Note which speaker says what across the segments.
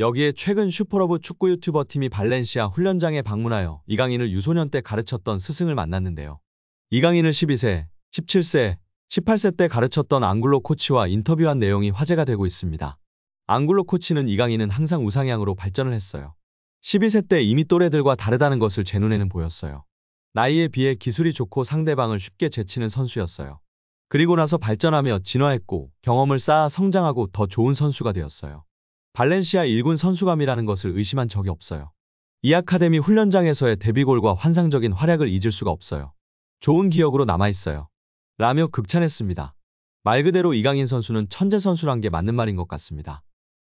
Speaker 1: 여기에 최근 슈퍼러브 축구 유튜버 팀이 발렌시아 훈련장에 방문하여 이강인을 유소년 때 가르쳤던 스승을 만났는데요. 이강인을 12세, 17세, 18세 때 가르쳤던 앙굴로 코치와 인터뷰한 내용이 화제가 되고 있습니다. 앙굴로 코치는 이강인은 항상 우상향으로 발전을 했어요. 12세 때 이미 또래들과 다르다는 것을 제 눈에는 보였어요. 나이에 비해 기술이 좋고 상대방을 쉽게 제치는 선수였어요. 그리고 나서 발전하며 진화했고 경험을 쌓아 성장하고 더 좋은 선수가 되었어요. 발렌시아 1군 선수감이라는 것을 의심한 적이 없어요. 이 아카데미 훈련장에서의 데뷔골과 환상적인 활약을 잊을 수가 없어요. 좋은 기억으로 남아있어요. 라며 극찬했습니다. 말 그대로 이강인 선수는 천재 선수란 게 맞는 말인 것 같습니다.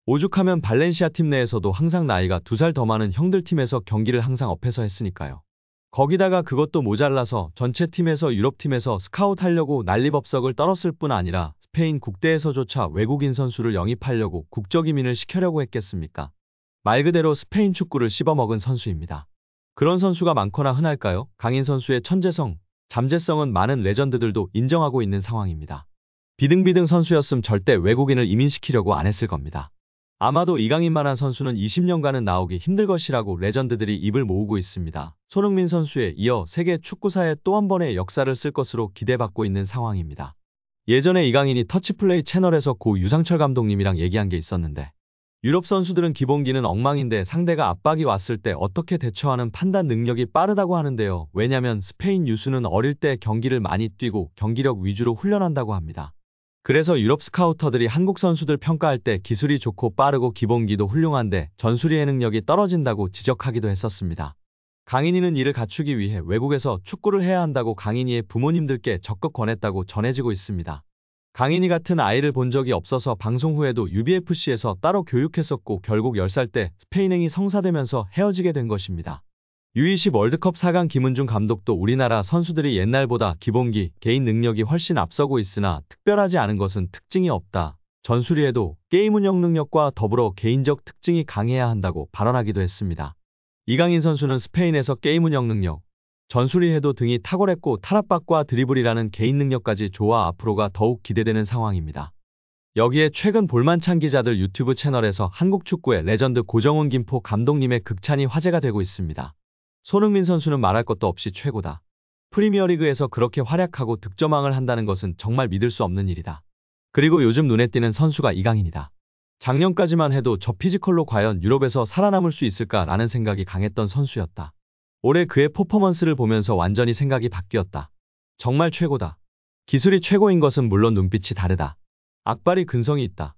Speaker 1: 오죽하면 발렌시아 팀 내에서도 항상 나이가 2살 더 많은 형들 팀에서 경기를 항상 업해서 했으니까요. 거기다가 그것도 모자라서 전체 팀에서 유럽팀에서 스카웃하려고 난리법석을 떨었을 뿐 아니라 스페인 국대에서조차 외국인 선수를 영입하려고 국적이민을 시켜려고 했겠습니까? 말 그대로 스페인 축구를 씹어먹은 선수입니다. 그런 선수가 많거나 흔할까요? 강인 선수의 천재성, 잠재성은 많은 레전드들도 인정하고 있는 상황입니다. 비등비등 선수였음 절대 외국인을 이민시키려고 안 했을 겁니다. 아마도 이강인만한 선수는 20년간은 나오기 힘들 것이라고 레전드들이 입을 모으고 있습니다. 손흥민 선수에 이어 세계 축구사에 또 한 번의 역사를 쓸 것으로 기대받고 있는 상황입니다. 예전에 이강인이 터치플레이 채널에서 고 유상철 감독님이랑 얘기한 게 있었는데 유럽 선수들은 기본기는 엉망인데 상대가 압박이 왔을 때 어떻게 대처하는 판단 능력이 빠르다고 하는데요. 왜냐면 스페인 유수는 어릴 때 경기를 많이 뛰고 경기력 위주로 훈련한다고 합니다. 그래서 유럽 스카우터들이 한국 선수들 평가할 때 기술이 좋고 빠르고 기본기도 훌륭한데 전술이해 능력이 떨어진다고 지적하기도 했었습니다. 강인이는 이를 갖추기 위해 외국에서 축구를 해야 한다고 강인이의 부모님들께 적극 권했다고 전해지고 있습니다. 강인이 같은 아이를 본 적이 없어서 방송 후에도 UBFC에서 따로 교육했었고 결국 10살 때 스페인행이 성사되면서 헤어지게 된 것입니다. U20 월드컵 4강 김은중 감독도 우리나라 선수들이 옛날보다 기본기, 개인 능력이 훨씬 앞서고 있으나 특별하지 않은 것은 특징이 없다. 전술이해도 게임 운영 능력과 더불어 개인적 특징이 강해야 한다고 발언하기도 했습니다. 이강인 선수는 스페인에서 게임 운영 능력, 전술이해도 등이 탁월했고 탈압박과 드리블이라는 개인 능력까지 좋아 앞으로가 더욱 기대되는 상황입니다. 여기에 최근 볼만찬 기자들 유튜브 채널에서 한국 축구의 레전드 고정훈 김포 감독님의 극찬이 화제가 되고 있습니다. 손흥민 선수는 말할 것도 없이 최고다. 프리미어리그에서 그렇게 활약하고 득점왕을 한다는 것은 정말 믿을 수 없는 일이다. 그리고 요즘 눈에 띄는 선수가 이강인이다. 작년까지만 해도 저 피지컬로 과연 유럽에서 살아남을 수 있을까라는 생각이 강했던 선수였다. 올해 그의 퍼포먼스를 보면서 완전히 생각이 바뀌었다. 정말 최고다. 기술이 최고인 것은 물론 눈빛이 다르다. 악발이 근성이 있다.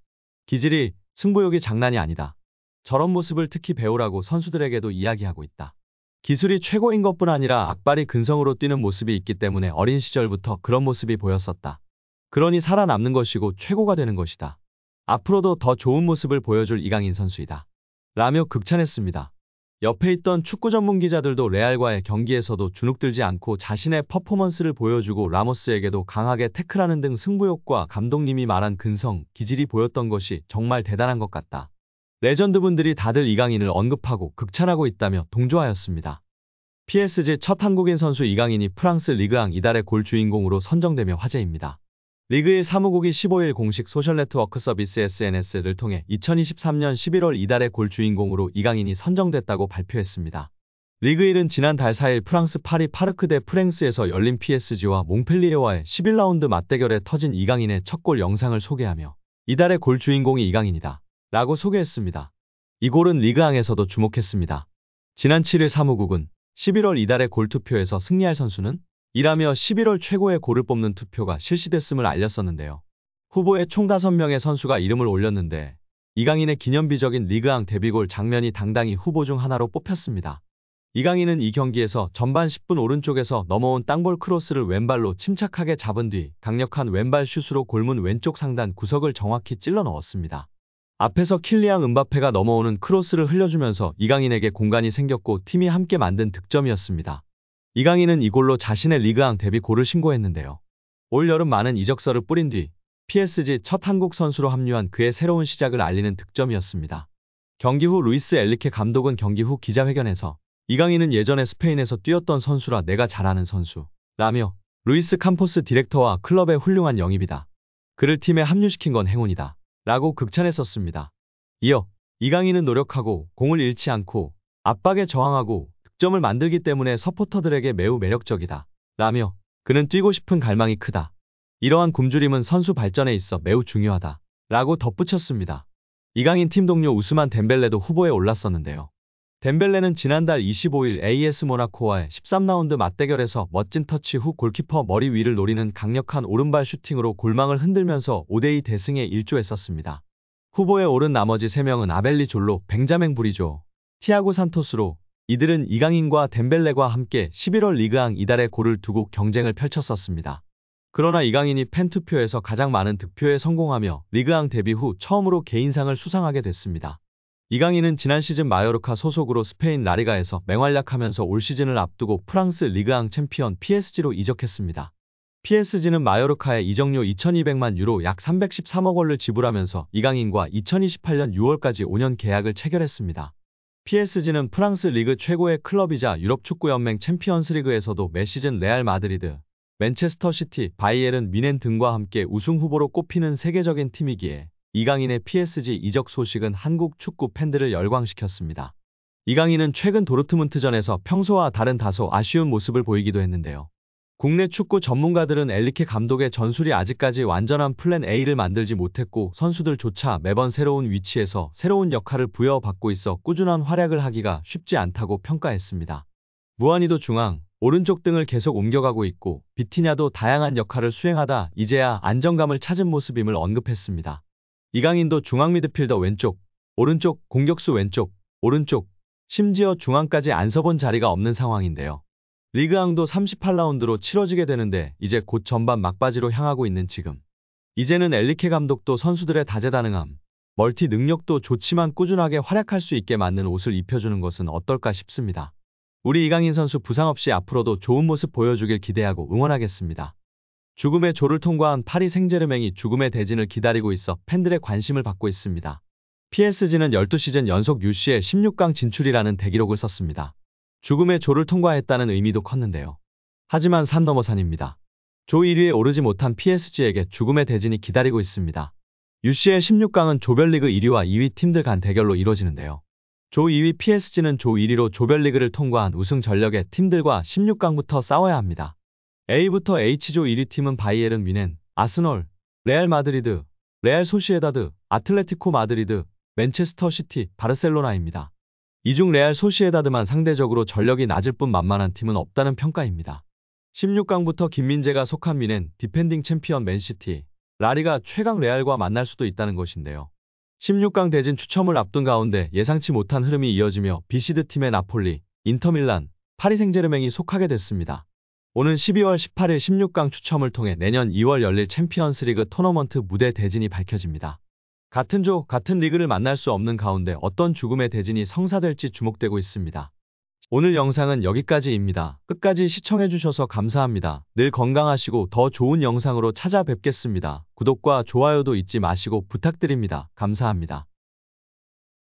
Speaker 1: 기질이, 승부욕이 장난이 아니다. 저런 모습을 특히 배우라고 선수들에게도 이야기하고 있다. 기술이 최고인 것뿐 아니라 악발이 근성으로 뛰는 모습이 있기 때문에 어린 시절부터 그런 모습이 보였었다. 그러니 살아남는 것이고 최고가 되는 것이다. 앞으로도 더 좋은 모습을 보여줄 이강인 선수이다. 라며 극찬했습니다. 옆에 있던 축구 전문 기자들도 레알과의 경기에서도 주눅들지 않고 자신의 퍼포먼스를 보여주고 라모스에게도 강하게 태클하는 등 승부욕과 감독님이 말한 근성, 기질이 보였던 것이 정말 대단한 것 같다. 레전드분들이 다들 이강인을 언급하고 극찬하고 있다며 동조하였습니다. PSG 첫 한국인 선수 이강인이 프랑스 리그앙 이달의 골 주인공으로 선정되며 화제입니다. 리그1 사무국이 15일 공식 소셜네트워크 서비스 SNS를 통해 2023년 11월 이달의 골 주인공으로 이강인이 선정됐다고 발표했습니다. 리그1은 지난 달 4일 프랑스 파리 파르크 대 프랭스에서 열린 PSG와 몽펠리에와의 11라운드 맞대결에 터진 이강인의 첫 골 영상을 소개하며 이달의 골 주인공이 이강인이다 라고 소개했습니다. 이 골은 리그앙에서도 주목했습니다. 지난 7일 사무국은 11월 이달의 골 투표에서 승리할 선수는? 이라며 11월 최고의 골을 뽑는 투표가 실시됐음을 알렸었는데요. 후보에 총 5명의 선수가 이름을 올렸는데 이강인의 기념비적인 리그앙 데뷔골 장면이 당당히 후보 중 하나로 뽑혔습니다. 이강인은 이 경기에서 전반 10분 오른쪽에서 넘어온 땅볼 크로스를 왼발로 침착하게 잡은 뒤 강력한 왼발 슛으로 골문 왼쪽 상단 구석을 정확히 찔러 넣었습니다. 앞에서 킬리앙 음바페가 넘어오는 크로스를 흘려주면서 이강인에게 공간이 생겼고 팀이 함께 만든 득점이었습니다. 이강인은 이 골로 자신의 리그앙 데뷔 골을 신고했는데요. 올 여름 많은 이적설을 뿌린 뒤 PSG 첫 한국 선수로 합류한 그의 새로운 시작을 알리는 득점이었습니다. 경기 후 루이스 엘리케 감독은 경기 후 기자회견에서 이강인은 예전에 스페인에서 뛰었던 선수라 내가 잘 아는 선수 라며 루이스 캄포스 디렉터와 클럽의 훌륭한 영입이다. 그를 팀에 합류시킨 건 행운이다 라고 극찬했었습니다. 이어 이강인은 노력하고 공을 잃지 않고 압박에 저항하고 득점을 만들기 때문에 서포터들에게 매우 매력적이다. 라며 그는 뛰고 싶은 갈망이 크다. 이러한 굶주림은 선수 발전에 있어 매우 중요하다. 라고 덧붙였습니다. 이강인 팀 동료 우스만 덴벨레도 후보에 올랐었는데요. 덴벨레는 지난달 25일 AS 모나코와의 13라운드 맞대결에서 멋진 터치 후 골키퍼 머리 위를 노리는 강력한 오른발 슈팅으로 골망을 흔들면서 5대2 대승에 일조했었습니다. 후보에 오른 나머지 3명은 아벨리 졸로, 벤자맹 부리조, 티아고 산토스로 이들은 이강인과 덴벨레과 함께 11월 리그왕 이달에 골을 두고 경쟁을 펼쳤었습니다. 그러나 이강인이 팬투표에서 가장 많은 득표에 성공하며 리그왕 데뷔 후 처음으로 개인상을 수상하게 됐습니다. 이강인은 지난 시즌 마요르카 소속으로 스페인 라리가에서 맹활약하면서 올 시즌을 앞두고 프랑스 리그왕 챔피언 PSG로 이적했습니다. PSG는 마요르카에 이적료 2,200만 유로 약 313억 원을 지불하면서 이강인과 2028년 6월까지 5년 계약을 체결했습니다. PSG는 프랑스 리그 최고의 클럽이자 유럽 축구연맹 챔피언스리그에서도 매 시즌 레알 마드리드, 맨체스터 시티, 바이에른 뮌헨 등과 함께 우승 후보로 꼽히는 세계적인 팀이기에 이강인의 PSG 이적 소식은 한국 축구 팬들을 열광시켰습니다. 이강인은 최근 도르트문트전에서 평소와 다른 다소 아쉬운 모습을 보이기도 했는데요. 국내 축구 전문가들은 엔리케 감독의 전술이 아직까지 완전한 플랜 A를 만들지 못했고 선수들조차 매번 새로운 위치에서 새로운 역할을 부여받고 있어 꾸준한 활약을 하기가 쉽지 않다고 평가했습니다. 무한히도 중앙, 오른쪽 등을 계속 옮겨가고 있고 비티냐도 다양한 역할을 수행하다 이제야 안정감을 찾은 모습임을 언급했습니다. 이강인도 중앙 미드필더 왼쪽, 오른쪽, 공격수 왼쪽, 오른쪽, 심지어 중앙까지 안 서본 자리가 없는 상황인데요. 리그왕도 38라운드로 치러지게 되는데 이제 곧 전반 막바지로 향하고 있는 지금. 이제는 엔리케 감독도 선수들의 다재다능함, 멀티 능력도 좋지만 꾸준하게 활약할 수 있게 맞는 옷을 입혀주는 것은 어떨까 싶습니다. 우리 이강인 선수 부상 없이 앞으로도 좋은 모습 보여주길 기대하고 응원하겠습니다. 죽음의 조를 통과한 파리 생제르맹이 죽음의 대진을 기다리고 있어 팬들의 관심을 받고 있습니다. PSG는 12시즌 연속 UCL 16강 진출이라는 대기록을 썼습니다. 죽음의 조를 통과했다는 의미도 컸는데요. 하지만 산 넘어 산입니다. 조 1위에 오르지 못한 PSG에게 죽음의 대진이 기다리고 있습니다. UCL 16강은 조별리그 1위와 2위 팀들 간 대결로 이뤄지는데요. 조 2위 PSG는 조 1위로 조별리그를 통과한 우승 전력의 팀들과 16강부터 싸워야 합니다. A부터 H조 1위 팀은 바이에른 뮌헨, 아스널, 레알 마드리드, 레알 소시에다드, 아틀레티코 마드리드, 맨체스터 시티, 바르셀로나입니다. 이 중 레알 소시에다드만 상대적으로 전력이 낮을 뿐 만만한 팀은 없다는 평가입니다. 16강부터 김민재가 속한 뮌헨, 디펜딩 챔피언 맨시티, 라리가 최강 레알과 만날 수도 있다는 것인데요. 16강 대진 추첨을 앞둔 가운데 예상치 못한 흐름이 이어지며 비시드 팀의 나폴리, 인터밀란, 파리 생제르맹이 속하게 됐습니다. 오는 12월 18일 16강 추첨을 통해 내년 2월 열릴 챔피언스리그 토너먼트 무대 대진이 밝혀집니다. 같은 조, 같은 리그를 만날 수 없는 가운데 어떤 죽음의 대진이 성사될지 주목되고 있습니다. 오늘 영상은 여기까지입니다. 끝까지 시청해주셔서 감사합니다. 늘 건강하시고 더 좋은 영상으로 찾아뵙겠습니다. 구독과 좋아요도 잊지 마시고 부탁드립니다. 감사합니다.